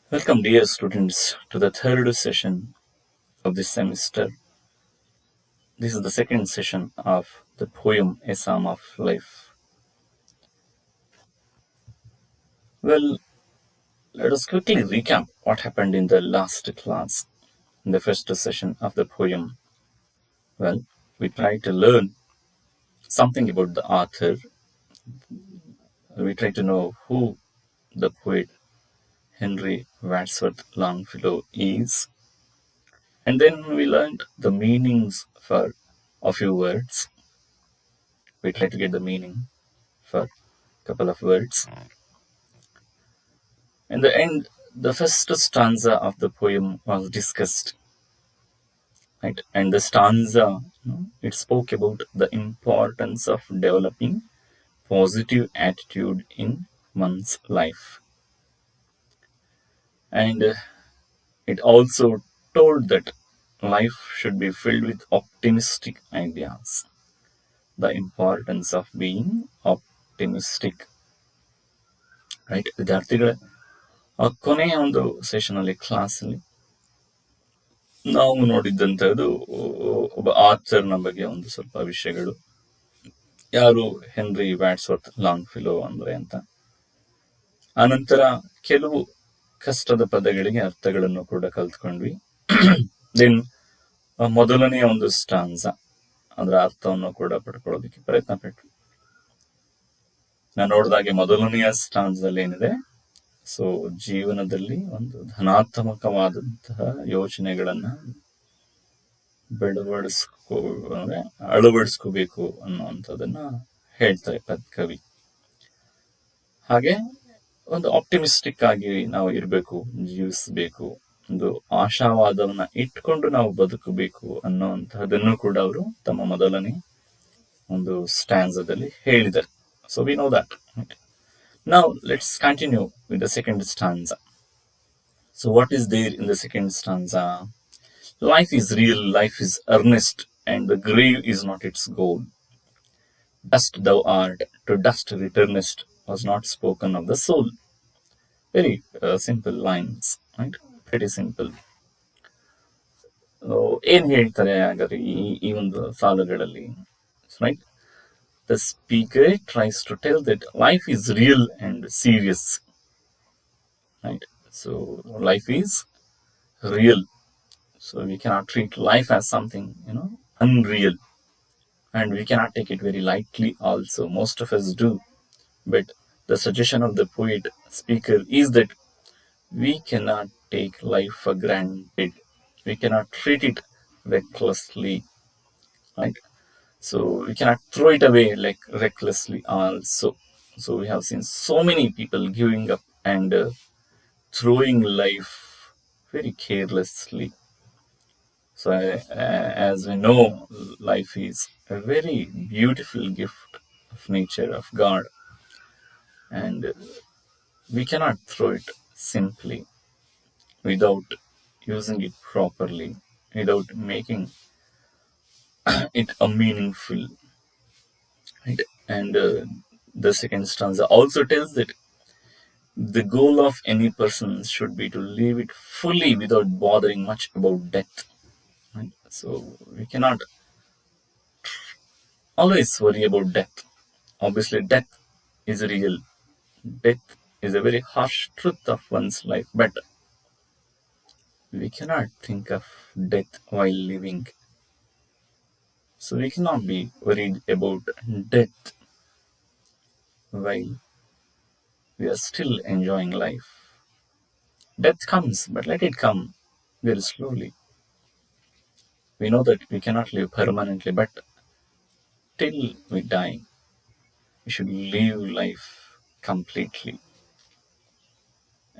Welcome, dear students, to the third session of this semester. This is the second session of the poem A Psalm of Life. Well, let us quickly recap what happened in the last class, in the first session of the poem. Well, we tried to learn something about the author. We tried to know who the poet Henry Wadsworth Longfellow is. And then we learned the meanings for a few words. We tried to get the meaning for a couple of words. In the end, the first stanza of the poem was discussed, right? And the stanza, it spoke about the importance of developing positive attitude in one's life. And it also told that life should be filled with optimistic ideas. The importance of being optimistic, right? ವಿದ್ಯಾರ್ಥಿಗಳೇ, ಕೊನೆಯ ಒಂದು session ಅಲ್ಲಿ class ಅಲ್ಲಿ ನಾವು ನೋಡಿದ್ದಂಥದ್ದು ಒಬ್ಬ ಆಥರ್ನ ಬಗ್ಗೆ ಒಂದು ಸ್ವಲ್ಪ ವಿಷಯಗಳು. ಯಾರು ಹೆನ್ರಿ ವ್ಯಾಡ್ಸ್ವರ್ತ್ ಲಾಂಗ್ಫಿಲೋ ಅಂದ್ರೆ ಅಂತ. ಆನಂತರ ಕೆಲವು ಕಷ್ಟದ ಪದಗಳಿಗೆ ಅರ್ಥಗಳನ್ನು ಕೂಡ ಕಲ್ತ್ಕೊಂಡ್ವಿ. ದೆನ್ ಮೊದಲನೆಯ ಒಂದು ಸ್ಟಾನ್ಸಾ ಅದರ ಅರ್ಥವನ್ನು ಕೂಡ ಪಡ್ಕೊಳ್ಳೋದಕ್ಕೆ ಪ್ರಯತ್ನ ಪಟ್ವಿ. ನಾನು ನೋಡಿದಾಗೆ ಮೊದಲನೆಯ ಸ್ಟಾನ್ಸಲ್ಲಿ ಏನಿದೆ, ಸೊ ಜೀವನದಲ್ಲಿ ಒಂದು ಧನಾತ್ಮಕವಾದಂತಹ ಯೋಚನೆಗಳನ್ನ ಅಳವಡಿಸ್ಕೋಬೇಕು ಅನ್ನುವಂಥದ್ದನ್ನ ಹೇಳ್ತಾರೆ ಕವಿ. ಹಾಗೆ ಒಂದು ಆಪ್ಟಿಮಿಸ್ಟಿಕ್ ಆಗಿ ನಾವು ಇರಬೇಕು, ಜೀವಿಸಬೇಕು, ಒಂದು ಆಶಾವಾದವನ್ನ ಇಟ್ಕೊಂಡು ನಾವು ಬದುಕಬೇಕು ಅನ್ನುವಂತಹದನ್ನು ಕೂಡ ಅವರು ತಮ್ಮ ಮೊದಲನೇ ಒಂದು ಸ್ಟ್ಯಾನ್ಸದಲ್ಲಿ ಹೇಳಿದ್ದಾರೆ. So we know that. Now let's continue with the second stanza. So what is there in the second stanza? Life is real, life is earnest, and the grave is not its goal. Dust thou art, to dust returnest, was not spoken of the soul. Very simple lines, right? Pretty simple. ಏನ್ ಹೇಳ್ತಾರೆ ಹಾಗಾದ್ರೆ ಈ ಒಂದು ಸಾಲುಗಳಲ್ಲಿ, right? The speaker tries to tell that life is real and serious, right? So life is real. So we cannot treat life as something, unreal. And we cannot take it very lightly also. Most of us do. But the suggestion of the poet speaker is that we cannot take life for granted. We cannot treat it recklessly, right? So we cannot throw it away like recklessly also. So we have seen so many people giving up and throwing life very carelessly. So as we know, life is a very beautiful gift of nature, of God. And we cannot throw it simply without using it properly, without making it a meaningful. Right? And the second stanza also tells that the goal of any person should be to live it fully without bothering much about death. Right? So we cannot always worry about death. Obviously, death is real. Death is a very harsh truth of one's life, but we cannot think of death while living. So we cannot be worried about death while we are still enjoying life. Death comes, but let it come very slowly. We know that we cannot live permanently, but till we die, we should live life completely.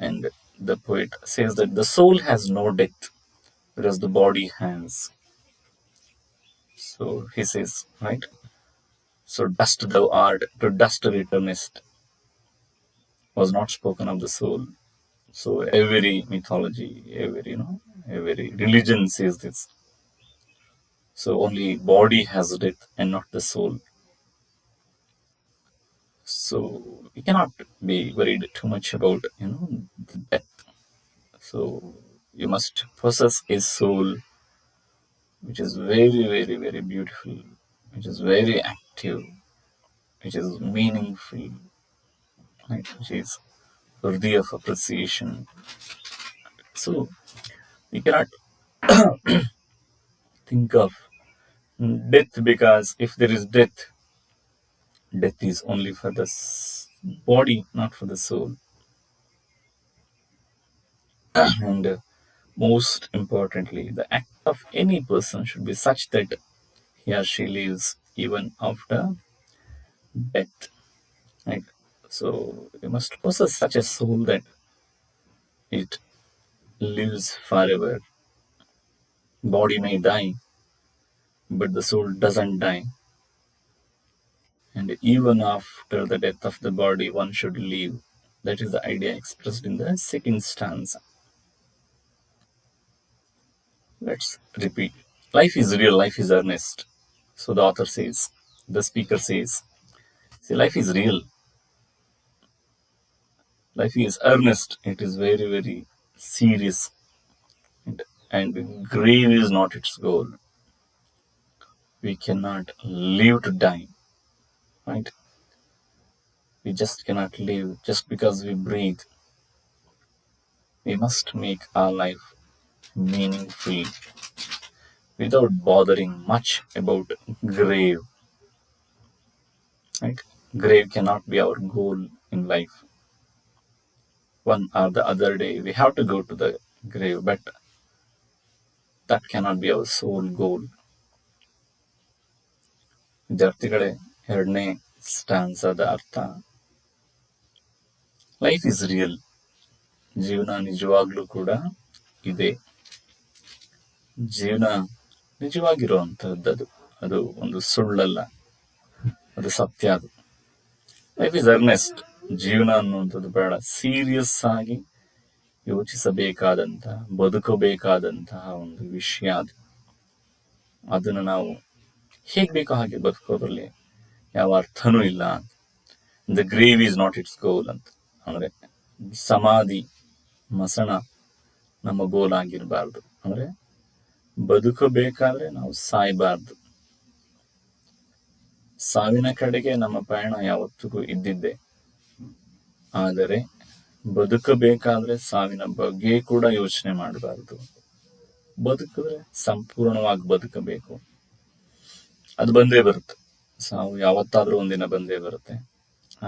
And the poet says that the soul has no death, whereas the body has. So he says, right? So dust thou art, to dust returnest, was not spoken of the soul. So every mythology, every religion says this. So only body has death and not the soul. So we cannot be worried too much about, the death. So you must possess a soul which is very, very, very beautiful, which is very active, which is meaningful, right? Which is worthy of appreciation. So we cannot think of death, because if there is death, death is only for the body, not for the soul. And most importantly, the act of any person should be such that he or she lives even after death. Right? So you must possess such a soul that it lives forever. Body may die, but the soul doesn't die. And even after the death of the body, one should live. That is the idea expressed in the second stanza. Let's repeat. Life is real, life is earnest. So the author says, the speaker says, see, life is real, life is earnest, it is very, very serious, and grave is not its goal. We cannot live to die, right? We just cannot live just because we breathe. We must make our life meaningful without bothering much about grave, right? Grave cannot be our goal in life. One or the other day we have to go to the grave, but that cannot be our sole goal. ವಿದ್ಯಾರ್ಥಿಗಳೇ, ಎರಡನೇ ಸ್ಟಾನ್ಸಾದ ಅರ್ಥ, life is real, ಜೀವನ ನಿಜವಾಗ್ಲೂ ಕೂಡ ಇದೆ. ಜೀವನ ನಿಜವಾಗಿರುವಂತಹದ್ದು, ಅದು ಒಂದು ಸುಳ್ಳಲ್ಲ, ಅದು ಸತ್ಯ. ಅದು ಲೈಫ್ ಇಸ್ ಅರ್ನೆಸ್ಟ್. ಜೀವನ ಅನ್ನುವಂಥದ್ದು ಬಹಳ ಸೀರಿಯಸ್ ಆಗಿ ಯೋಚಿಸಬೇಕಾದಂತಹ, ಬದುಕಬೇಕಾದಂತಹ ಒಂದು ವಿಷಯ. ಅದು ಅದನ್ನು ನಾವು ಹೇಗೆ ಬೇಕೋ ಹಾಗೆ ಬದುಕೋದ್ರಲ್ಲಿ ಯಾವ ಅರ್ಥನೂ ಇಲ್ಲ. The grave is not its goal ಅಂತ, ಅಂದ್ರೆ ಸಮಾಧಿ, ಮಸಣ ನಮ್ಮ ಗೋಲ್ ಆಗಿರಬಾರ್ದು. ಅಂದ್ರೆ ಬದುಕಬೇಕಾದ್ರೆ ನಾವು ಸಾಯಬಾರ್ದು. ಸಾವಿನ ಕಡೆಗೆ ನಮ್ಮ ಪಯಣ ಯಾವತ್ತಿಗೂ ಇದ್ದಿದ್ದೆ. ಆದರೆ ಬದುಕಬೇಕಾದ್ರೆ ಸಾವಿನ ಬಗ್ಗೆ ಕೂಡ ಯೋಚನೆ ಮಾಡಬಾರ್ದು. ಬದುಕಿದ್ರೆ ಸಂಪೂರ್ಣವಾಗಿ ಬದುಕಬೇಕು. ಅದು ಬಂದೇ ಬರುತ್ತೆ, ಸಾವು ಯಾವತ್ತಾದ್ರೂ ಒಂದಿನ ಬಂದೇ ಬರುತ್ತೆ.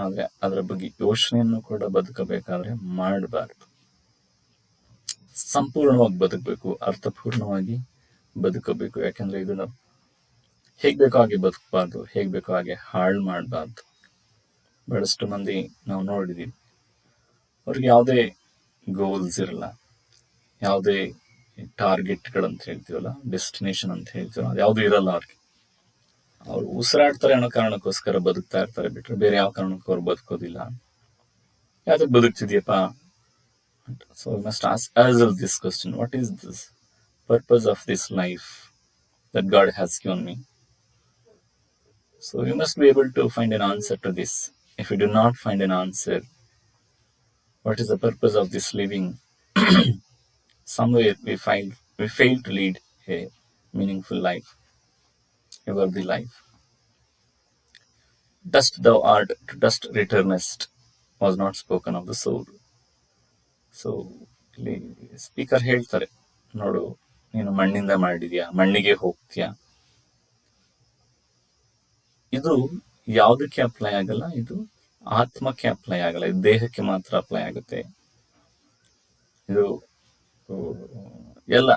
ಆದ್ರೆ ಅದರ ಬಗ್ಗೆ ಯೋಚನೆಯನ್ನು ಕೂಡ ಬದುಕಬೇಕಾದ್ರೆ ಮಾಡಬಾರ್ದು. ಸಂಪೂರ್ಣವಾಗಿ ಬದುಕಬೇಕು, ಅರ್ಥಪೂರ್ಣವಾಗಿ ಬದುಕಬೇಕು. ಯಾಕಂದ್ರೆ ಇದನ್ನ ಹೇಗ್ ಬೇಕೋ ಹಾಗೆ ಬದುಕಬಾರ್ದು, ಹೇಗ್ ಬೇಕೋ ಹಾಗೆ ಹಾಳು ಮಾಡಬಾರ್ದು. ಬಹಳಷ್ಟು ಮಂದಿ ನಾವು ನೋಡಿದೀವಿ, ಅವ್ರಿಗೆ ಯಾವುದೇ ಗೋಲ್ಸ್ ಇರಲ್ಲ, ಯಾವುದೇ ಟಾರ್ಗೆಟ್ಗಳಂತ ಹೇಳ್ತೀವಲ್ಲ, ಡೆಸ್ಟಿನೇಷನ್ ಅಂತ ಹೇಳ್ತೀವಲ್ಲ, ಅದು ಯಾವುದು ಇರಲ್ಲ ಅವ್ರಿಗೆ. ಅವ್ರು ಉಸಿರಾಡ್ತಾರೆ ಅನ್ನೋ ಕಾರಣಕ್ಕೋಸ್ಕರ ಬದುಕ್ತಾ ಇರ್ತಾರೆ, ಬಿಟ್ರೆ ಬೇರೆ ಯಾವ ಕಾರಣಕ್ಕೂ ಅವ್ರು ಬದುಕೋದಿಲ್ಲ. ಯಾವ್ದಕ್ಕೆ ಬದುಕ್ತಿದ್ಯಪ್ಪ? So we must ask ourselves this question: what is this purpose of this life that God has given me? So we must be able to find an answer to this. If we do not find an answer, what is the purpose of this living? Somewhere we fail to lead a meaningful life, a worthy life. Dust thou art, to dust returnest was not spoken of the soul. So ಇಲ್ಲಿ speaker ಹೇಳ್ತಾರೆ, ನೋಡು, ನೀನು ಮಣ್ಣಿಂದ ಮಾಡಿದ್ಯಾ, ಮಣ್ಣಿಗೆ ಹೋಗ್ತೀಯಾ. ಇದು ಯಾವುದಕ್ಕೆ ಅಪ್ಲೈ ಆಗಲ್ಲ, ಇದು ಆತ್ಮಕ್ಕೆ ಅಪ್ಲೈ ಆಗಲ್ಲ, ಇದು ದೇಹಕ್ಕೆ ಮಾತ್ರ ಅಪ್ಲೈ ಆಗುತ್ತೆ. ಇದು ಎಲ್ಲ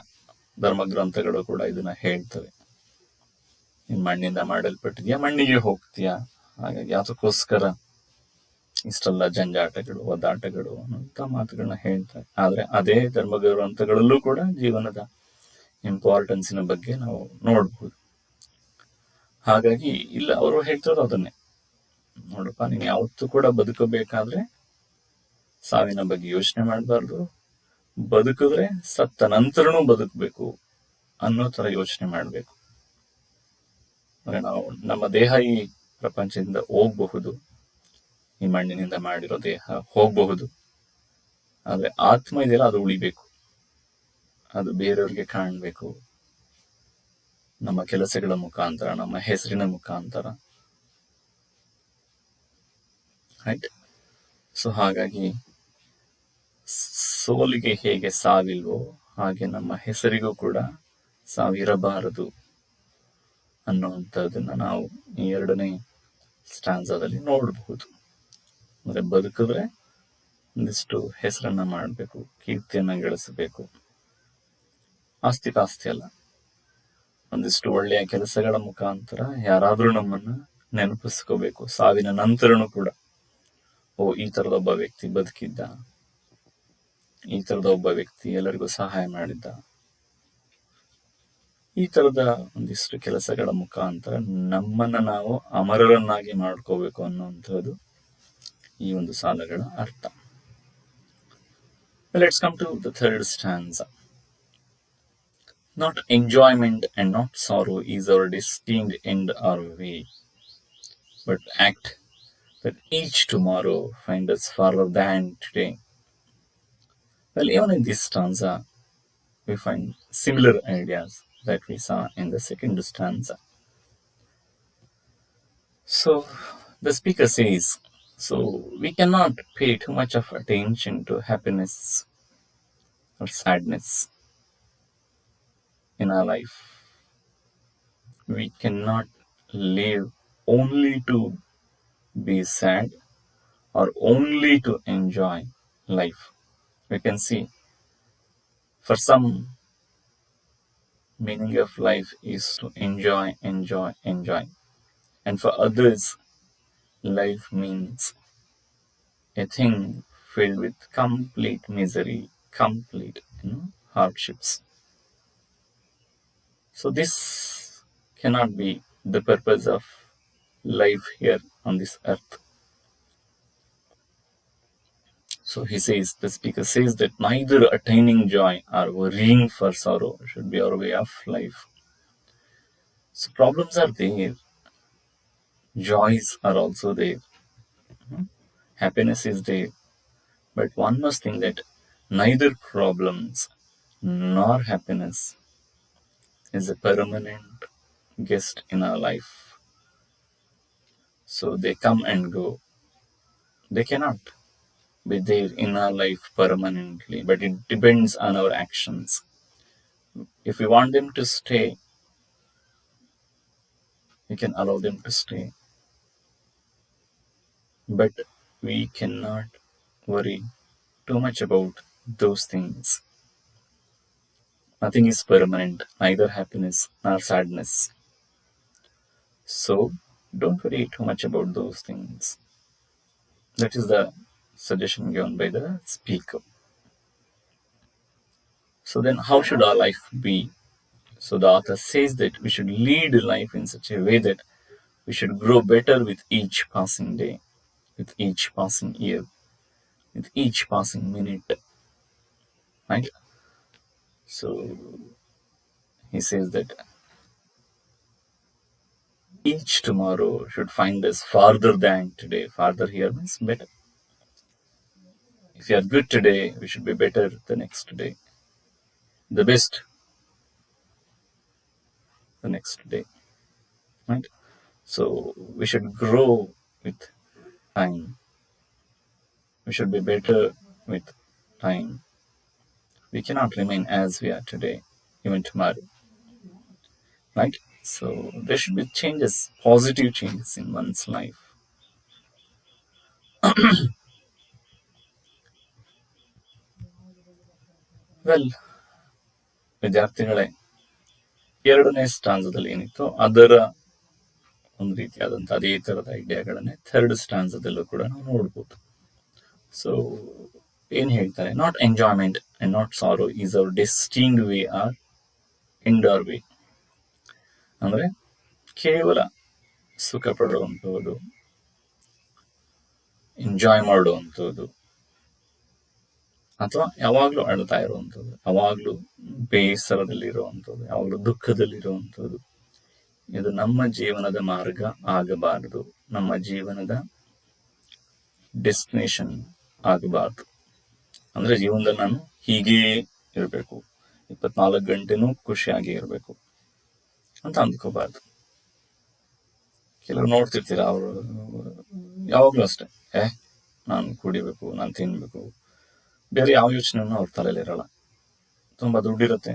ಧರ್ಮಗ್ರಂಥಗಳು ಕೂಡ ಇದನ್ನ ಹೇಳ್ತವೆ. ನೀನ್ ಮಣ್ಣಿಂದ ಮಾಡಲ್ಪಟ್ಟಿದ್ಯಾ, ಮಣ್ಣಿಗೆ ಹೋಗ್ತೀಯಾ. ಹಾಗಾಗಿ ಅದಕ್ಕೋಸ್ಕರ ಇಷ್ಟೆಲ್ಲ ಜಂಜಾಟಗಳು, ಒದ್ದಾಟಗಳು ಅಂತ ಮಾತುಗಳನ್ನ ಹೇಳ್ತಾರೆ. ಆದ್ರೆ ಅದೇ ಧರ್ಮಗ್ರಂಥಗಳಲ್ಲೂ ಕೂಡ ಜೀವನದ ಇಂಪಾರ್ಟೆನ್ಸಿನ ಬಗ್ಗೆ ನಾವು ನೋಡ್ಬೋದು. ಹಾಗಾಗಿ ಇಲ್ಲ, ಅವರು ಹೇಳ್ತಿರೋದು ಅದನ್ನೇ. ನೋಡಪ್ಪ, ನೀನ್ ಯಾವತ್ತೂ ಕೂಡ ಬದುಕಬೇಕಾದ್ರೆ ಸಾವಿನ ಬಗ್ಗೆ ಯೋಚನೆ ಮಾಡಬಾರ್ದು. ಬದುಕಿದ್ರೆ ಸತ್ತ ನಂತರನೂ ಬದುಕಬೇಕು ಅನ್ನೋ ತರ ಯೋಚನೆ ಮಾಡಬೇಕು. ಅಂದ್ರೆ ನಾವು ನಮ್ಮ ದೇಹ ಈ ಪ್ರಪಂಚದಿಂದ ಹೋಗಬಹುದು, ಈ ಮಣ್ಣಿನಿಂದ ಮಾಡಿರೋ ದೇಹ ಹೋಗಬಹುದು, ಆದ್ರೆ ಆತ್ಮ ಇದೆಯಲ್ಲ, ಅದು ಉಳಿಬೇಕು. ಅದು ಬೇರೆಯವ್ರಿಗೆ ಕಾಣಬೇಕು, ನಮ್ಮ ಕೆಲಸಗಳ ಮುಖಾಂತರ, ನಮ್ಮ ಹೆಸರಿನ ಮುಖಾಂತರ. ರೈಟ್. ಸೊ ಹಾಗಾಗಿ ಸೋಲಿಗೆ ಹೇಗೆ ಸಾವಿಲ್ವೋ ಹಾಗೆ ನಮ್ಮ ಹೆಸರಿಗೂ ಕೂಡ ಸಾವಿರಬಾರದು ಅನ್ನುವಂಥದ್ದನ್ನ ನಾವು ಈ 2ನೇ ಸ್ಟಾನ್ಸಾದಲ್ಲಿ ನೋಡಬಹುದು. ಅಂದ್ರೆ ಬದುಕಿದ್ರೆ ಒಂದಿಷ್ಟು ಹೆಸರನ್ನ ಮಾಡಬೇಕು, ಕೀರ್ತಿಯನ್ನ ಗಳಿಸಬೇಕು. ಆಸ್ತಿ ಪಾಸ್ತಿ ಅಲ್ಲ, ಒಂದಿಷ್ಟು ಒಳ್ಳೆಯ ಕೆಲಸಗಳ ಮುಖಾಂತರ ಯಾರಾದ್ರೂ ನಮ್ಮನ್ನ ನೆನಪಿಸ್ಕೋಬೇಕು. ಸಾವಿನ ನಂತರನೂ ಕೂಡ, ಓ ಈ ತರದ ಒಬ್ಬ ವ್ಯಕ್ತಿ ಬದುಕಿದ್ದ, ಈ ತರದ ಒಬ್ಬ ವ್ಯಕ್ತಿ ಎಲ್ಲರಿಗೂ ಸಹಾಯ ಮಾಡಿದ್ದ, ಈ ತರದ ಒಂದಿಷ್ಟು ಕೆಲಸಗಳ ಮುಖಾಂತರ ನಮ್ಮನ್ನ ನಾವು ಅಮರರನ್ನಾಗಿ ಮಾಡ್ಕೋಬೇಕು ಅನ್ನುವಂಥದ್ದು ಈ ಒಂದು ಸಾಲುಗಳ ಅರ್ಥ. Let's come to the third stanza. Not enjoyment and not sorrow is our destined end or way, but act that each tomorrow find us farther than today. Well, even in this stanza, we find similar ideas that we saw in the second stanza. So, the speaker says, so we cannot pay too much of attention to happiness or sadness in our life. We cannot live only to be sad or only to enjoy life. We can see for some, meaning of life is to enjoy. And for others, life means a thing filled with complete misery, complete hardships. So this cannot be the purpose of life here on this earth. So he says, the speaker says that neither attaining joy or worrying for sorrow should be our way of life. So problems are there, joys are also there, happiness is there, but one must think that neither problems nor happiness is a permanent guest in our life. So they come and go. They cannot be there in our life permanently, but it depends on our actions. If we want them to stay, we can allow them to stay, but we cannot worry too much about those things. Nothing is permanent, neither happiness nor sadness. So don't worry too much about those things. That is the suggestion given by the speaker. So then how should our life be? So the author says that we should lead life in such a way that we should grow better with each passing day, with each passing year, with each passing minute. Right? So he says that each tomorrow should find us farther than today. Farther here means better. If you are good today, we should be better the next day. The best the next day. Right? So we should grow with time. We should be better with time. We cannot remain as we are today, even tomorrow. Right? So there should be changes, positive changes in one's life. Well, ವಿದ್ಯಾರ್ಥಿಗಳೇ, 2ನೇ ಸ್ಟಾನ್ಸದಲ್ಲಿ ಏನಿತ್ತು ಅದರ ಒಂದು ರೀತಿಯಾದಂಥ ಅದೇ ತರದ ಐಡಿಯಾಗಳನ್ನೇ 3rd ಸ್ಟಾನ್ಸದಲ್ಲೂ ಕೂಡ ನಾವು ನೋಡ್ಬೋದು. ಸೊ ಏನ್ ಹೇಳ್ತಾರೆ, not enjoyment and not sorrow is our destined way or end our way. ಅಂದ್ರೆ ಕೇವಲ ಸುಖ ಪಡುವಂಥದ್ದು, ಎಂಜಾಯ್ ಮಾಡುವಂಥದ್ದು, ಅಥವಾ ಯಾವಾಗ್ಲೂ ಅಳ್ತಾ ಇರುವಂಥದ್ದು, ಯಾವಾಗ್ಲೂ ಬೇಸರದಲ್ಲಿರುವಂಥದ್ದು, ಯಾವಾಗ್ಲೂ ದುಃಖದಲ್ಲಿರುವಂಥದ್ದು, ಇದು ನಮ್ಮ ಜೀವನದ ಮಾರ್ಗ ಆಗಬಾರದು, ನಮ್ಮ ಜೀವನದ ಡೆಸ್ಟಿನೇಷನ್ ಆಗಬಾರದು. ಅಂದ್ರೆ ಜೀವನದಲ್ಲಿ ನಾನು ಹೀಗೇ ಇರಬೇಕು, 24 ಗಂಟೆನೂ ಖುಷಿಯಾಗಿ ಇರಬೇಕು ಅಂತ ಅಂದ್ಕೋಬಾರ್ದು. ಕೆಲವರು ನೋಡ್ತಿರ್ತೀರ, ಅವರು ಯಾವಾಗಲೂ ಅಷ್ಟೇ, ಏ ನಾನು ಕುಡಿಬೇಕು, ನಾನು ತಿನ್ಬೇಕು, ಬೇರೆ ಯಾವ ಯೋಚನೆನೂ ಅವ್ರ ತಲೆಯಲ್ಲಿ ಇರಲ್ಲ. ತುಂಬ ದುಡ್ಡಿರುತ್ತೆ,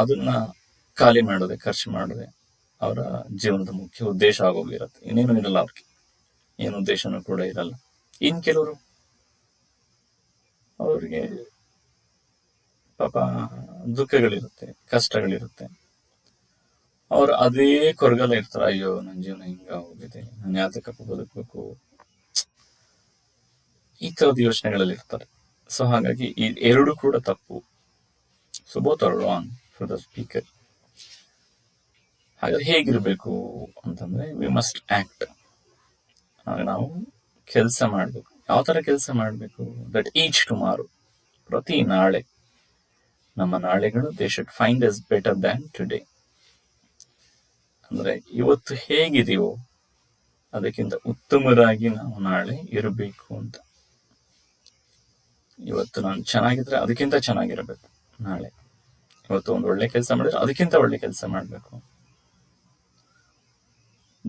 ಅದನ್ನ ಖಾಲಿ ಮಾಡೋದೆ, ಖರ್ಚು ಮಾಡೋದೆ ಅವರ ಜೀವನದ ಮುಖ್ಯ ಉದ್ದೇಶ ಆಗೋಗಿರುತ್ತೆ. ಇನ್ನೇನು ಇರಲ್ಲ ಅವ್ರಿಗೆ, ಏನು ಉದ್ದೇಶನೂ ಕೂಡ ಇರಲ್ಲ. ಇನ್ ಕೆಲವರು, ಅವ್ರಿಗೆ ಪಾಪ ದುಃಖಗಳಿರುತ್ತೆ, ಕಷ್ಟಗಳಿರುತ್ತೆ, ಅವ್ರು ಅದೇ ಕೊರಗಲ್ಲ ಇರ್ತಾರೆ. ಅಯ್ಯೋ ನನ್ನ ಜೀವನ ಹಿಂಗ ಹೋಗಿದೆ, ನಾನು ಯಾತಕಪ್ಪ ಬದುಕಬೇಕು, ಈ ತರದ ಯೋಚನೆಗಳಲ್ಲಿ ಇರ್ತಾರೆ. ಸೊ ಹಾಗಾಗಿ ಈ ಎರಡು ಕೂಡ ತಪ್ಪು. So both are wrong for the speaker. ಹಾಗಾದ್ರೆ ಹೇಗಿರ್ಬೇಕು ಅಂತಂದ್ರೆ, ವಿ ಮಸ್ಟ್ ಆಕ್ಟ್. ನಾವು ಕೆಲಸ ಮಾಡ್ಬೇಕು. ಯಾವ ತರ ಕೆಲಸ ಮಾಡ್ಬೇಕು? ದಟ್ ಈಚ್ ಟುಮಾರೋ, ಪ್ರತಿ ನಾಳೆ, ನಮ್ಮ ನಾಳೆಗಳು they should find us better than today. ಅಂದ್ರೆ ಇವತ್ತು ಹೇಗಿದೆಯೋ ಅದಕ್ಕಿಂತ ಉತ್ತಮರಾಗಿ ನಾವು ನಾಳೆ ಇರಬೇಕು ಅಂತ. ಇವತ್ತು ನಾನು ಚೆನ್ನಾಗಿದ್ರೆ ಅದಕ್ಕಿಂತ ಚೆನ್ನಾಗಿರಬೇಕು ನಾಳೆ. ಇವತ್ತು ಒಂದು ಒಳ್ಳೆ ಕೆಲಸ ಮಾಡಿದ್ರೆ ಅದಕ್ಕಿಂತ ಒಳ್ಳೆ ಕೆಲಸ ಮಾಡಬೇಕು.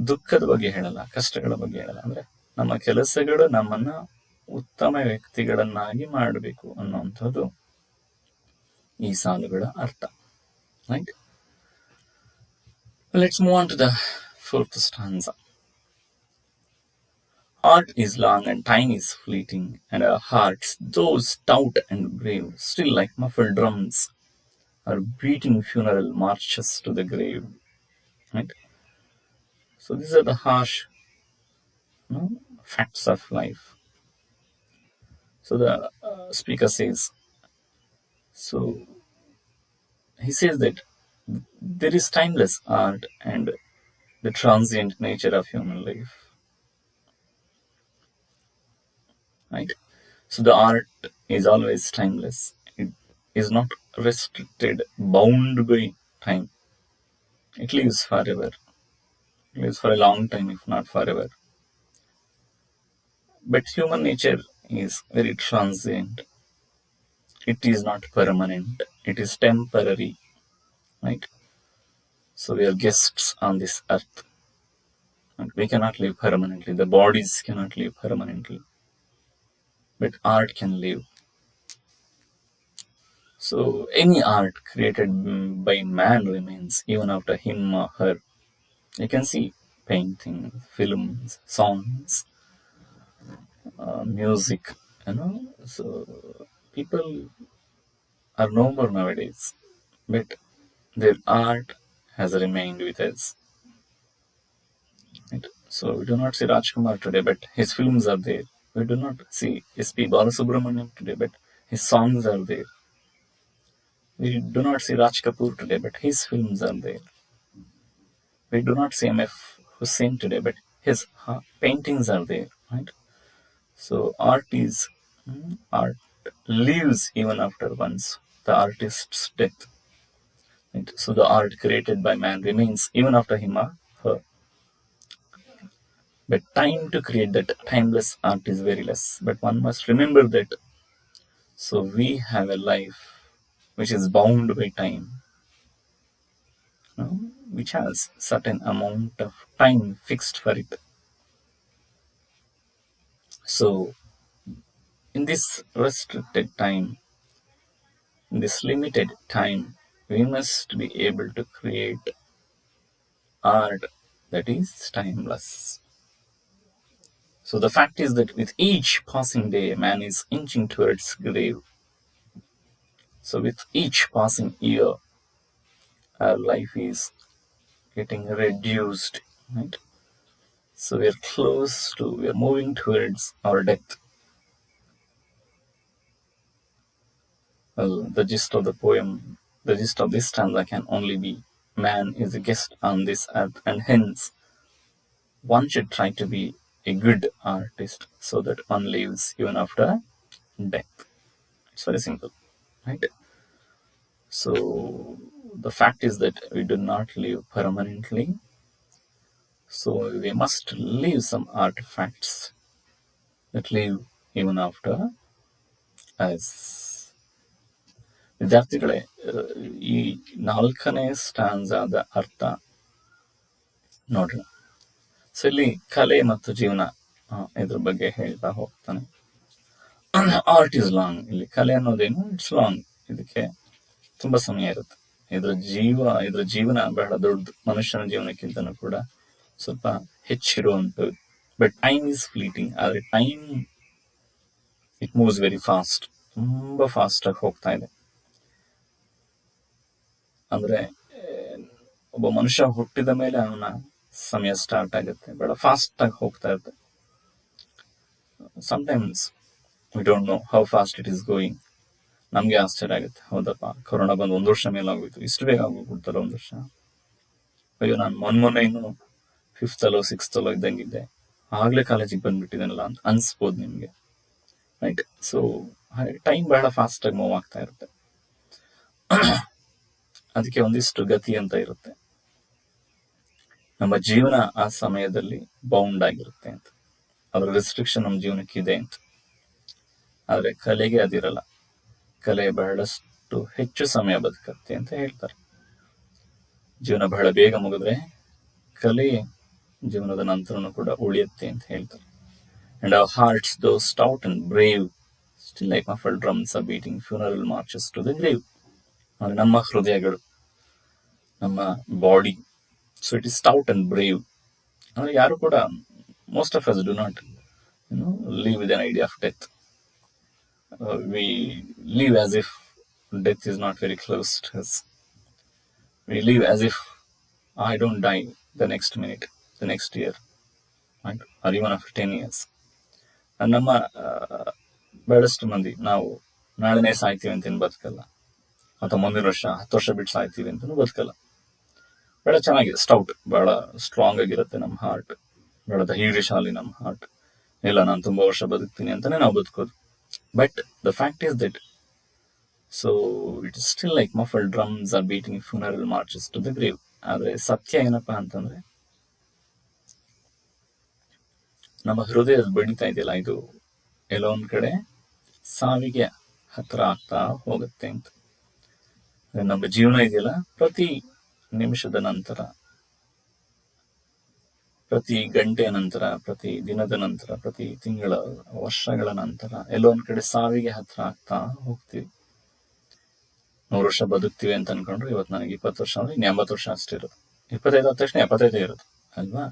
ದುಃಖದ ಬಗ್ಗೆ ಹೇಳಲ್ಲ, ಕಷ್ಟಗಳ ಬಗ್ಗೆ ಹೇಳಲ್ಲ. ಅಂದ್ರೆ ನಮ್ಮ ಕೆಲಸಗಳು ನಮ್ಮನ್ನ ಉತ್ತಮ ವ್ಯಕ್ತಿಗಳನ್ನಾಗಿ ಮಾಡಬೇಕು ಅನ್ನುವಂಥದ್ದು ಈ ಸಾಲುಗಳ ಅರ್ಥ. Right? Let's move on to the fourth stanza. Art is long and time is fleeting, and our hearts, though stout and brave, still like muffled drums, are beating funeral marches to the grave. Right? So these are the harsh, facts of life. So the speaker says, so he says that there is timeless art and the transient nature of human life. Right? So the art is always timeless. It is not restricted, bound by time. It lives forever. It lives for a long time, if not forever. But human nature is very transient. It is not permanent. It is temporary. Right? So we are guests on this earth. And we cannot live permanently. The bodies cannot live permanently. But art can live. So any art created by man remains even after him or her. You can see paintings, films, songs, music, So people are no more nowadays, but their art has remained with us. Right? So we do not see Rajkumar today, but his films are there. We do not see S.P. Balasubramaniam today, but his songs are there. We do not see Raj Kapoor today, but his films are there. We do not see M.F. Hussain today, but his paintings are there. Right? So art lives even after once the artist's death. Right? So the art created by man remains even after him or her. But time to create that timeless art is very less. But one must remember that. So we have a life which is bound by time, which has certain amount of time fixed for it. So in this restricted time, in this limited time, we must be able to create art that is timeless. So the fact is that with each passing day, man is inching towards grave. So with each passing year, our life is getting reduced, right? So we are moving towards our death. Well, the gist of the poem, the gist of this stanza can only be, man is a guest on this earth, and hence one should try to be a good artist so that one lives even after death. It's very simple, right? So the fact is that we do not live permanently. So we must leave some artifacts that live even after as ವಿದ್ಯಾರ್ಥಿಗಳೇ, ಈ 4ನೇ ಸ್ಟಾನ್ಸಾದ ಅರ್ಥ ನೋಡ್ರಿ. So ಇಲ್ಲಿ ಕಲೆ ಮತ್ತು ಜೀವನ ಇದ್ರ ಬಗ್ಗೆ ಹೇಳ್ತಾ ಹೋಗ್ತಾನೆ. Art is long. ಇಲ್ಲಿ ಕಲೆ ಅನ್ನೋದೇನು, ಇಟ್ಸ್ ಲಾಂಗ್. ಇದಕ್ಕೆ ತುಂಬಾ ಸಮಯ ಇರುತ್ತೆ. ಇದ್ರ ಜೀವನ ಬಹಳ ದೊಡ್ಡದು, ಮನುಷ್ಯನ ಜೀವನಕ್ಕಿಂತನೂ ಕೂಡ ಸ್ವಲ್ಪ ಹೆಚ್ಚಿರುವಂಥದ್ದು. But time is fleeting. ಆದ್ರೆ time it moves very fast. ತುಂಬಾ ಫಾಸ್ಟ್ ಆಗಿ ಹೋಗ್ತಾ ಇದೆ. ಅಂದ್ರೆ ಒಬ್ಬ ಮನುಷ್ಯ ಹುಟ್ಟಿದ ಮೇಲೆ ಅವನ ಸಮಯ ಸ್ಟಾರ್ಟ್ ಆಗುತ್ತೆ, ಬಹಳ ಫಾಸ್ಟ್ ಆಗಿ ಹೋಗ್ತಾ ಇರುತ್ತೆ. Sometimes we don't know how fast it is going. ನಮ್ಗೆ ಆಶ್ಚರ್ಯ ಆಗುತ್ತೆ, ಹೌದಪ್ಪ ಕೊರೋನಾ ಬಂದು 1 ವರ್ಷ ಮೇಲೆ ಆಗೋಯ್ತು, ಇಷ್ಟು ಬೇಗ ಆಗೋಗ್ಬಿಡ್ತಾರ 1 ವರ್ಷ. ಅಯ್ಯೋ, ನಾನು ಮೊನ್ನೆ ಇನ್ನು 5th ಅಲ್ಲೋ 6th ಅಲ್ಲೋ ಇದ್ದಂಗಿದ್ದೆ, ಆಗ್ಲೇ ಕಾಲೇಜಿಗೆ ಬಂದ್ಬಿಟ್ಟಿದ್ದೇನಲ್ಲ ಅಂತ ಅನ್ಸ್ಬೋದು ನಿಮ್ಗೆ, ರೈಟ್? ಸೊ ಟೈಮ್ ಬಹಳ ಫಾಸ್ಟ್ ಆಗಿ ಮೂವ್ ಆಗ್ತಾ ಇರುತ್ತೆ. ಅದಕ್ಕೆ ಒಂದಿಷ್ಟು ಗತಿ ಅಂತ ಇರುತ್ತೆ. ನಮ್ಮ ಜೀವನ ಆ ಸಮಯದಲ್ಲಿ ಬೌಂಡ್ ಆಗಿರುತ್ತೆ ಅಂತ, ಅದರ ರೆಸ್ಟ್ರಿಕ್ಷನ್ ನಮ್ಮ ಜೀವನಕ್ಕೆ ಇದೆ ಅಂತ. ಆದ್ರೆ ಕಲೆಗೆ ಅದಿರಲ್ಲ. ಕಲೆ ಬಹಳಷ್ಟು ಹೆಚ್ಚು ಸಮಯ ಬದುಕತ್ತೆ ಅಂತ ಹೇಳ್ತಾರೆ. ಜೀವನ ಬಹಳ ಬೇಗ ಮುಗಿದ್ರೆ ಕಲೆ ಜೀವನದ ನಂತರನೂ ಕೂಡ ಉಳಿಯುತ್ತೆ ಅಂತ ಹೇಳ್ತಾರೆ. And our hearts though stout and brave still like muffled drums are beating funeral marches to the grave. ಅಂದ್ರೆ ನಮ್ಮ ಹೃದಯಗಳು, ನಮ್ಮ body, so it is stout and brave. ಅಂದ್ರೆ ಯಾರು ಕೂಡ, most of us do not live with an idea of death. We live as if death is not very close to us. We live as if I don't die the next minute, the next year, right? Or even after 10 years. ನಮ್ಮ ಬಹಳಷ್ಟು ಮಂದಿ ನಾವು ನಾಳೆನೇ ಸಾಯ್ತೀವಿ ಅಂತೇನು ಬದುಕಲ್ಲ, ಅಥವಾ ಮುಂದಿನ ವರ್ಷ 10 ವರ್ಷ ಬಿಟ್ಟು ಸಾಯ್ತೀವಿ ಅಂತಲೂ ಬದುಕಲ್ಲ. ಬಹಳ ಚೆನ್ನಾಗಿದೆ, ಸ್ಟೌಟ್, ಬಹಳ ಸ್ಟ್ರಾಂಗ್ ಆಗಿರುತ್ತೆ ನಮ್ಮ ಹಾರ್ಟ್, ಬಹಳ ಧೈರ್ಯಶಾಲಿ ನಮ್ಮ ಹಾರ್ಟ್. ಇಲ್ಲ, ನಾನು ತುಂಬಾ ವರ್ಷ ಬದುಕ್ತೀನಿ ಅಂತಾನೆ ನಾವು ಬದುಕೋದು. But the fact is that so it is still like muffled drums are beating funeral marches to the grave. ಆದ್ರೆ ಸತ್ಯ ಏನಪ್ಪಾ ಅಂತಂದ್ರೆ, ನಮ್ಮ ಹೃದಯ ಬಡಿತಾ ಇದೆಯಲ್ಲ, ಇದು ಎಲ್ಲೋ ಒಂದ್ ಕಡೆ ಸಾವಿಗೆ ಹತ್ರ ಆಗ್ತಾ ಹೋಗುತ್ತೆ ಅಂತ. ನಮ್ಮ ಜೀವನ ಇದೆಯಲ್ಲ, ಪ್ರತಿ ನಿಮಿಷದ ನಂತರ, ಪ್ರತಿ ಗಂಟೆಯ ನಂತರ, ಪ್ರತಿ ದಿನದ ನಂತರ, ಪ್ರತಿ ತಿಂಗಳ, ವರ್ಷಗಳ ನಂತರ ಎಲ್ಲೋ ಒಂದ್ ಕಡೆ ಸಾವಿಗೆ ಹತ್ರ ಆಗ್ತಾ ಹೋಗ್ತೀವಿ. 100 ವರ್ಷ ಬದುಕ್ತಿವಿ ಅಂತ ಅನ್ಕೊಂಡ್ರೆ, ಇವತ್ತು ನನಗೆ 20 ವರ್ಷ ಅಂದ್ರೆ ಇನ್ನು 80 ವರ್ಷ ಅಷ್ಟೇ ಇರೋದು. 25 ಆದ ತಕ್ಷಣ 75 ಇರೋದು ಅಲ್ವಾ?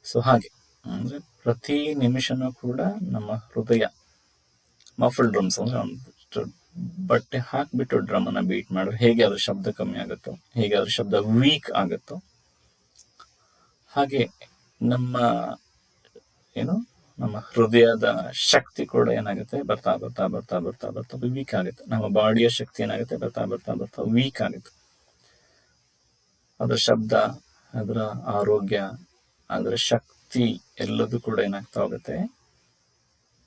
ಸೊ ಹಾಗೆ ಅಂದ್ರೆ ಪ್ರತಿ ನಿಮಿಷನೂ ಕೂಡ ನಮ್ಮ ಹೃದಯ ಮಫಲ್ ಡ್ರಮ್ಸ್, ಅಂದ್ರೆ ಬಟ್ಟೆ ಹಾಕ್ಬಿಟ್ಟು ಡ್ರಮ್ ಅನ್ನ ಬೀಟ್ ಮಾಡಿದ್ರೆ ಹೇಗೆ ಅದ್ರ ಶಬ್ದ ಕಮ್ಮಿ ಆಗುತ್ತೋ, ಹೇಗೆ ಅದ್ರ ಶಬ್ದ ವೀಕ್ ಆಗುತ್ತೋ, ಹಾಗೆ ನಮ್ಮ ನಮ್ಮ ಹೃದಯದ ಶಕ್ತಿ ಕೂಡ ಏನಾಗುತ್ತೆ, ಬರ್ತಾ ಬರ್ತಾ ಬರ್ತಾ ಬರ್ತಾ ಬರ್ತಾ ವೀಕ್ ಆಗುತ್ತೆ. ನಮ್ಮ ಬಾಡಿಯ ಶಕ್ತಿ ಏನಾಗುತ್ತೆ, ಬರ್ತಾ ಬರ್ತಾ ಬರ್ತಾ ವೀಕ್ ಆಗುತ್ತೆ. ಅದರ ಶಬ್ದ, ಅದರ ಆರೋಗ್ಯ, ಅದರ ಶಕ್ತಿ ಎಲ್ಲದೂ ಕೂಡ ಏನಾಗ್ತಾ ಹೋಗುತ್ತೆ,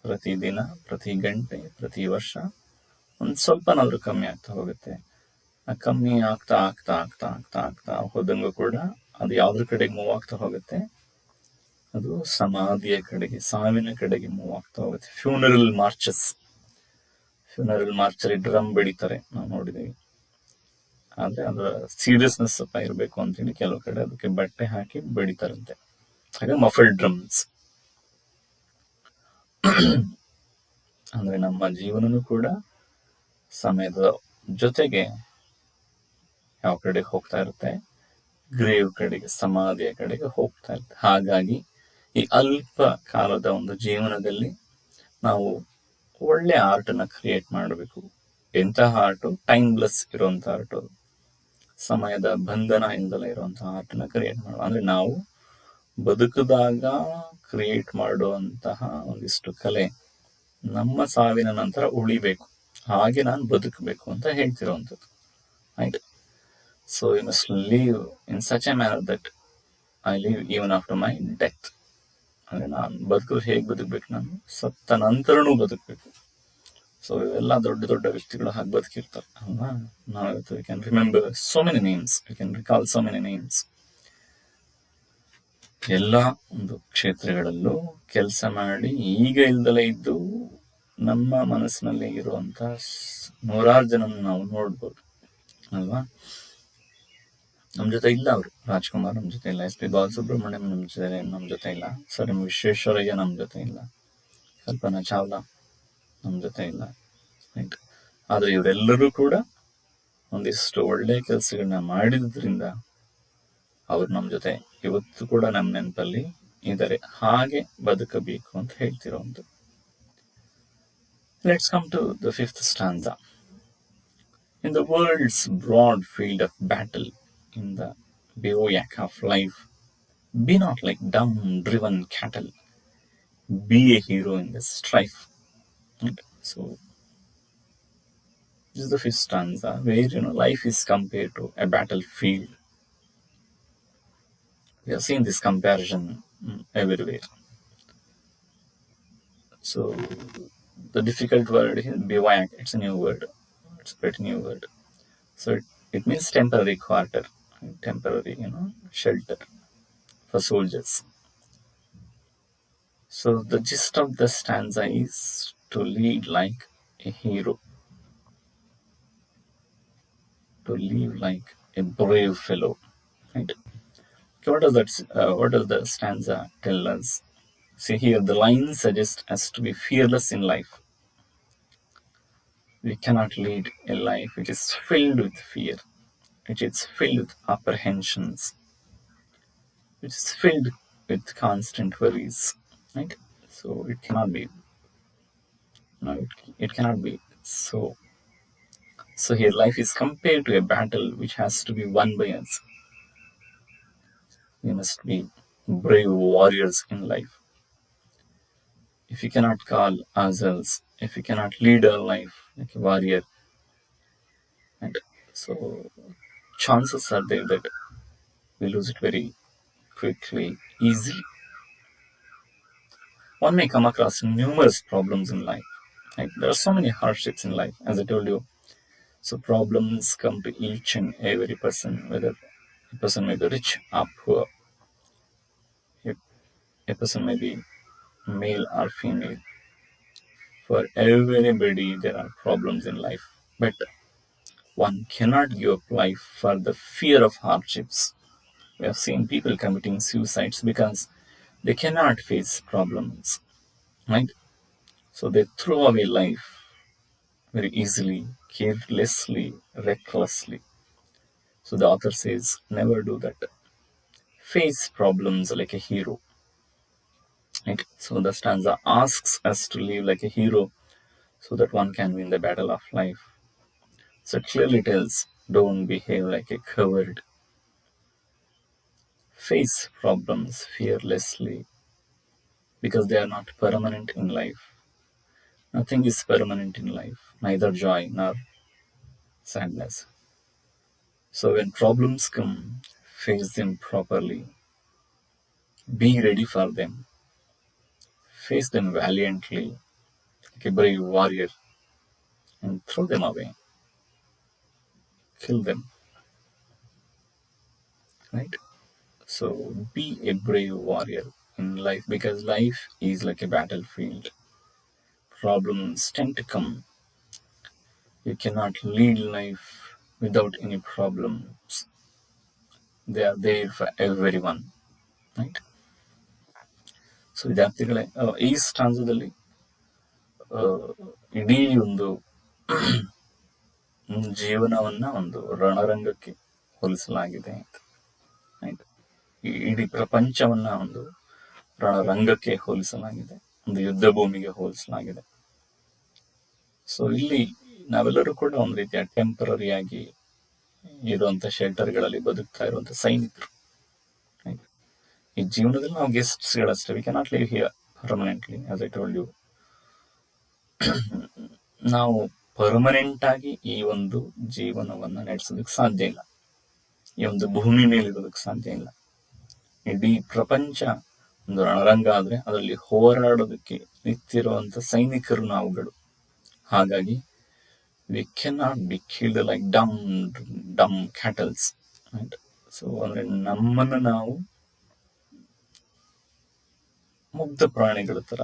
ಪ್ರತಿದಿನ, ಪ್ರತಿ ಗಂಟೆ, ಪ್ರತಿ ವರ್ಷ ಒಂದ್ ಸ್ವಲ್ಪನಾದ್ರೂ ಕಮ್ಮಿ ಆಗ್ತಾ ಹೋಗುತ್ತೆ. ಕಮ್ಮಿ ಆಗ್ತಾ ಆಗ್ತಾ ಆಗ್ತಾ ಆಗ್ತಾ ಆಗ್ತಾ ಹೋದಂಗೂ ಕೂಡ ಅದು ಯಾವ್ದ್ರ ಕಡೆಗೆ ಮೂವ್ ಆಗ್ತಾ ಹೋಗುತ್ತೆ, ಅದು ಸಮಾಧಿಯ ಕಡೆಗೆ, ಸಾವಿನ ಕಡೆಗೆ ಮೂವ್ ಆಗ್ತಾ ಹೋಗುತ್ತೆ. ಫ್ಯೂನರಲ್ ಮಾರ್ಚಸ್ ಅಲ್ಲಿ ಡ್ರಮ್ ಬೆಳಿತಾರೆ, ನಾವು ನೋಡಿದೀವಿ. ಆದ್ರೆ ಅದರ ಸೀರಿಯಸ್ನೆಸ್ ಸ್ವಲ್ಪ ಇರಬೇಕು ಅಂತೇಳಿ ಕೆಲವು ಕಡೆ ಅದಕ್ಕೆ ಬಟ್ಟೆ ಹಾಕಿ ಬೆಳಿತಾರಂತೆ. ಹಾಗೆ ಮಫಲ್ಡ್ ಡ್ರಮ್ಸ್ ಅಂದ್ರೆ ನಮ್ಮ ಜೀವನನೂ ಕೂಡ ಸಮಯದ ಜೊತೆಗೆ ಯಾವ ಕಡೆ ಹೋಗ್ತಾ ಇರುತ್ತೆ, ಗ್ರೇವ್ ಕಡೆಗೆ, ಸಮಾಧಿಯ ಕಡೆಗೆ ಹೋಗ್ತಾ ಇರುತ್ತೆ. ಹಾಗಾಗಿ ಈ ಅಲ್ಪ ಕಾಲದ ಒಂದು ಜೀವನದಲ್ಲಿ ನಾವು ಒಳ್ಳೆ ಆರ್ಟ್ ಅನ್ನ ಕ್ರಿಯೇಟ್ ಮಾಡಬೇಕು. ಎಂತಹ ಆರ್ಟ್? ಟೈಮ್ಲೆಸ್ ಇರುವಂತಹ ಆರ್ಟ್, ಸಮಯದ ಬಂಧನ ಇಲ್ಲದಲೇ ಇರುವಂತಹ ಆರ್ಟ್ ಅನ್ನ ಕ್ರಿಯೇಟ್ ಮಾಡುವ. ಅಂದ್ರೆ ನಾವು ಬದುಕಿದಾಗ ಕ್ರಿಯೇಟ್ ಮಾಡುವಂತಹ ಒಂದಿಷ್ಟು ಕಲೆ ನಮ್ಮ ಸಾವಿನ ನಂತರ ಉಳಿಬೇಕು, ಹಾಗೆ ನಾನು ಬದುಕಬೇಕು ಅಂತ ಹೇಳ್ತಿರುವಂಥದ್ದು, right? So you must live in such a manner that I live even after my death. ಅಂದ್ರೆ ನಾನು ಬದುಕಿದ್ರೆ ಹೇಗೆ ಬದುಕಬೇಕು, ನಾನು ಸತ್ತ ನಂತರನೂ ಬದುಕಬೇಕು. ಸೊ ಇವೆಲ್ಲ ದೊಡ್ಡ ದೊಡ್ಡ ವ್ಯಕ್ತಿಗಳು ಹಾಗೆ ಬದುಕಿರ್ತಾರೆ ಅಲ್ವಾ? ನಾವಿವತ್ತು we can remember so many names, we can recall so many names. ಎಲ್ಲ ಒಂದು ಕ್ಷೇತ್ರಗಳಲ್ಲೂ ಕೆಲಸ ಮಾಡಿ ಈಗ ಇಲ್ದಲೇ ಇದ್ದು ನಮ್ಮ ಮನಸ್ಸಿನಲ್ಲಿ ಇರುವಂತ ನೂರಾರು ಜನ ನಾವು ನೋಡ್ಬೋದು ಅಲ್ವಾ. ನಮ್ಮ ಜೊತೆ ಇಲ್ಲ ಅವರು, ರಾಜ್ಕುಮಾರ್ ನಮ್ಮ ಜೊತೆ ಇಲ್ಲ, ಎಸ್ ಪಿ ಬಾಲಸುಬ್ರಹ್ಮಣ್ಯಂ ನಮ್ಮ ಜೊತೆ ಇಲ್ಲ, ಸರ್ ಎಂ ವಿಶ್ವೇಶ್ವರಯ್ಯ ನಮ್ಮ ಜೊತೆ ಇಲ್ಲ, ಕಲ್ಪನಾ ಚಾವ್ಲಾ ನಮ್ಮ ಜೊತೆ ಇಲ್ಲ, ರೈಟ್. ಆದ್ರೆ ಇವರೆಲ್ಲರೂ ಕೂಡ ಒಂದಿಷ್ಟು ಒಳ್ಳೆ ಕೆಲಸಗಳನ್ನ ಮಾಡಿದ್ರಿಂದ ಅವ್ರು ನಮ್ಮ ಜೊತೆ ಇವತ್ತು ಕೂಡ ನಮ್ಮ ನೆನಪಲ್ಲಿ ಇದ್ದಾರೆ. ಹಾಗೆ ಬದುಕಬೇಕು ಅಂತ ಹೇಳ್ತಿರೋದು. Let's come to the fifth stanza. In the world's broad field of battle, in the bivouac of life, be not like dumb driven cattle, be a hero in the strife. And so this is the fifth stanza, where life is compared to a battlefield. We have seen this comparison everywhere. So the difficult word is bivouac. It's a new word. It's a pretty new word. So it means temporary quarter, temporary, shelter for soldiers. So the gist of the stanza is to lead like a hero, to live like a brave fellow, right? Okay, what does the stanza tell us? See here, the line suggests us to be fearless in life. We cannot lead a life which is filled with fear, which is filled with apprehensions, which is filled with constant worries, right? So it cannot be. No, it cannot be. So here, life is compared to a battle which has to be won by us. We must be brave warriors in life. If we cannot call ourselves, if we cannot lead our life like a warrior, and so chances are there that we lose it very quickly, easily. One may come across numerous problems in life. Like there are so many hardships in life, as I told you. So problems come to each and every person, whether a person may be rich or poor, a person may be male or female. For everybody, there are problems in life. But one cannot give up life for the fear of hardships. We have seen people committing suicides because they cannot face problems, right? So they throw away life very easily, carelessly, recklessly. So the author says, never do that. Face problems like a hero. Right? So the stanza asks us to live like a hero so that one can win the battle of life. So it clearly tells, don't behave like a coward. Face problems fearlessly because they are not permanent in life. Nothing is permanent in life, neither joy nor sadness. So when problems come, face them properly. Be ready for them. Face them valiantly, like a brave warrior, and throw them away. Kill them. Right? So be a brave warrior in life because life is like a battlefield. Problems tend to come. You cannot lead life without any problems. They are there for everyone. Right? So ವಿದ್ಯಾರ್ಥಿಗಳೇ, ಈ ಸ್ಟಾಂಜದಲ್ಲಿ ಇಡೀ ಒಂದು ಜೀವನವನ್ನ ಒಂದು ರಣರಂಗಕ್ಕೆ ಹೋಲಿಸಲಾಗಿದೆ. Right? ಇಡೀ ಪ್ರಪಂಚವನ್ನ ಒಂದು ರಣರಂಗಕ್ಕೆ ಹೋಲಿಸಲಾಗಿದೆ, ಒಂದು ಯುದ್ಧ ಭೂಮಿಗೆ ಹೋಲಿಸಲಾಗಿದೆ. ಸೊ ಇಲ್ಲಿ ನಾವೆಲ್ಲರೂ ಕೂಡ ಒಂದು ರೀತಿಯ ಟೆಂಪರರಿಯಾಗಿ ಇರುವಂತ ಶೆಲ್ಟರ್ಗಳಲ್ಲಿ ಬದುಕ್ತಾ ಇರುವಂತ ಸೈನಿಕರು. ಈ ಜೀವನದಲ್ಲಿ ನಾವು ಗೆಸ್ಟ್ಸ್ಗಳಷ್ಟೇ. We cannot live here permanently, as I told you. ನಾವು ಪರ್ಮನೆಂಟ್ ಆಗಿ ಈ ಒಂದು ಜೀವನವನ್ನ ನಡೆಸೋದಕ್ಕೆ ಸಾಧ್ಯ ಇಲ್ಲ. ಈ ಒಂದು ಭೂಮಿ ಮೇಲೆ ಇರೋದಕ್ಕೆ ಸಾಧ್ಯ ಇಲ್ಲ. ಇಡೀ ಪ್ರಪಂಚ ಒಂದು ರಣರಂಗ ಆದ್ರೆ ಅದರಲ್ಲಿ ಹೋರಾಡೋದಕ್ಕೆ ನಿಂತಿರುವಂತ ಸೈನಿಕರು ನಾವುಗಳು. ಹಾಗಾಗಿ we cannot be killed like dumb cattles. So ಅಂದ್ರೆ ನಮ್ಮನ್ನು ನಾವು ಮುಗ್ಧ ಪ್ರಾಣಿಗಳ ತರ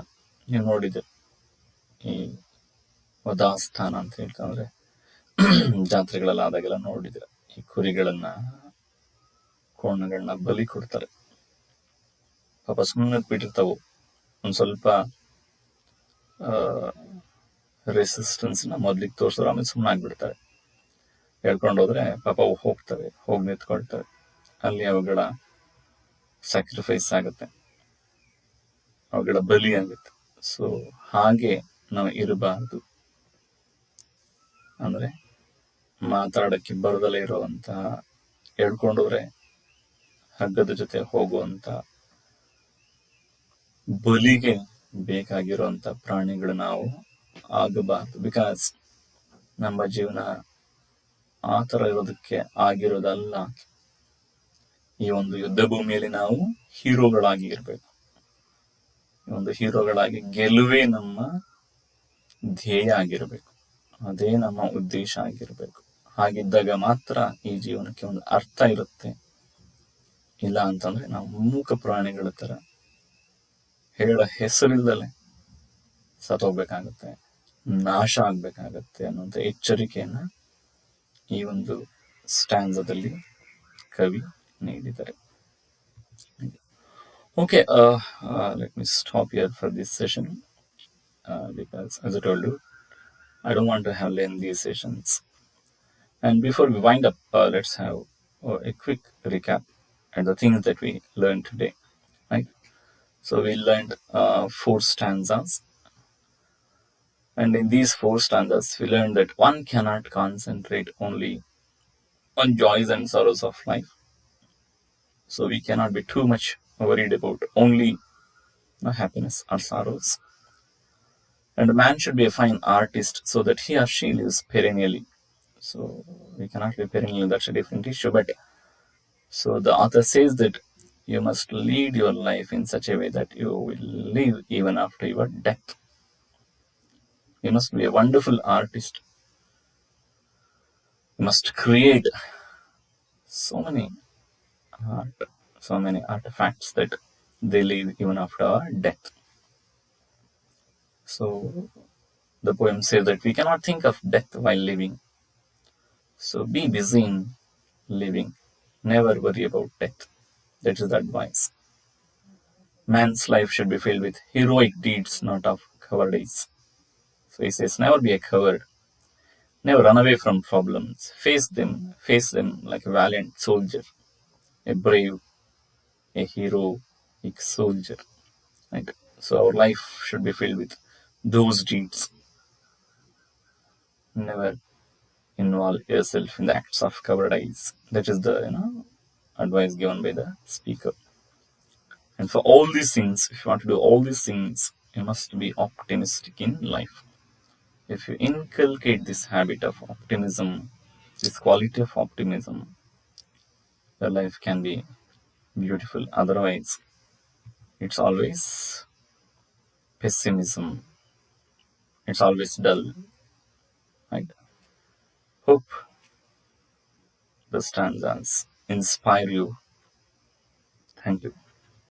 ನೀವು ನೋಡಿದೆ ಈ ವಧಾಸ್ಥಾನ ಅಂತ ಹೇಳ್ತಂದ್ರೆ ಜಾತ್ರೆಗಳೆಲ್ಲ ಆದಾಗೆಲ್ಲ ನೋಡಿದ್ರೆ ಈ ಕುರಿಗಳನ್ನ ಕೋಣಗಳನ್ನ ಬಲಿ ಕೊಡ್ತಾರೆ. ಪಾಪ ಸುಮ್ಮನೆ ಬಿಟ್ಟಿರ್ತಾವು, ಒಂದ್ ಸ್ವಲ್ಪ ರೆಸಿಸ್ಟೆನ್ಸ್ ನ ಮೊದ್ಲಿಗೆ ತೋರ್ಸಿದ್ರೆ ಆಮೇಲೆ ಸುಮ್ಮನೆ ಆಗ್ಬಿಡ್ತಾರೆ. ಹೇಳ್ಕೊಂಡು ಹೋದ್ರೆ ಪಾಪ ಅವು ಹೋಗ್ತವೆ, ಹೋಗಿ ನಿಂತ್ಕೊಳ್ತವೆ, ಅಲ್ಲಿ ಅವುಗಳ ಸ್ಯಾಕ್ರಿಫೈಸ್ ಆಗುತ್ತೆ, ಅವುಗಳ ಬಲಿ ಆಗುತ್ತೆ. ಸೊ ಹಾಗೆ ನಾವು ಇರಬಾರ್ದು. ಅಂದ್ರೆ ಮಾತಾಡಕ್ಕೆ ಬರದಲ್ಲೇ ಇರುವಂತಹ, ಹೇಳ್ಕೊಂಡೋದ್ರೆ ಹಗ್ಗದ ಜೊತೆ ಹೋಗುವಂತ, ಬಲಿಗೆ ಬೇಕಾಗಿರುವಂತ ಪ್ರಾಣಿಗಳು ನಾವು ಆಗಬಾರ್ದು. ಬಿಕಾಸ್ ನಮ್ಮ ಜೀವನ ಆ ತರ ಇರೋದಕ್ಕೆ ಆಗಿರೋದಲ್ಲ. ಈ ಒಂದು ಯುದ್ಧ ಭೂಮಿಯಲ್ಲಿ ನಾವು ಹೀರೋಗಳಾಗಿ ಇರಬೇಕು. ಈ ಒಂದು ಹೀರೋಗಳಾಗಿ ಗೆಲುವೇ ನಮ್ಮ ಧ್ಯೇಯ ಆಗಿರಬೇಕು, ಅದೇ ನಮ್ಮ ಉದ್ದೇಶ ಆಗಿರ್ಬೇಕು. ಹಾಗಿದ್ದಾಗ ಮಾತ್ರ ಈ ಜೀವನಕ್ಕೆ ಒಂದು ಅರ್ಥ ಇರುತ್ತೆ. ಇಲ್ಲ ಅಂತಂದ್ರೆ ನಾವು ಮೂಕ ಪ್ರಾಣಿಗಳ ತರ ಹೇಳ ಹೆಸರಿಲ್ದಲೆ ಸತ್ತೋಗ್ಬೇಕಾಗತ್ತೆ, ನಾಶ ಆಗ್ಬೇಕಾಗತ್ತೆ ಅನ್ನುವಂಥ ಎಚ್ಚರಿಕೆಯನ್ನ ಈ ಒಂದು ಸ್ಟ್ಯಾನ್ಸದಲ್ಲಿ ಕವಿ ನೀಡಿದ್ದಾರೆ. Okay, let me stop here for this session because, as I told you, I don't want to have lengthy sessions. And before we wind up, let's have a quick recap and the things that we learned today. Right? So we learned 4 stanzas. And in these 4 stanzas, we learned that one cannot concentrate only on joys and sorrows of life. So we cannot be too much worried about only happiness or sorrows. And a man should be a fine artist so that he or she lives perennially. So we cannot live perennially, that's a different issue. But so the author says that you must lead your life in such a way that you will live even after your death. You must be a wonderful artist. You must create so many art, so many artifacts that they live even after our death. So the poem says that we cannot think of death while living. So be busy in living. Never worry about death. That is the advice. Man's life should be filled with heroic deeds, not of cowardice. So he says, never be a coward. Never run away from problems. Face them like a valiant soldier, a brave, a heroic soldier. Right? So our life should be filled with those deeds. Never involve yourself in the acts of cowardice. That is the advice given by the speaker. And for all these things, if you want to do all these things, you must be optimistic in life. If you inculcate this habit of optimism, this quality of optimism, your life can be beautiful. Otherwise, it's always pessimism. It's always dull. Right? Hope the stanzas inspire you. Thank you.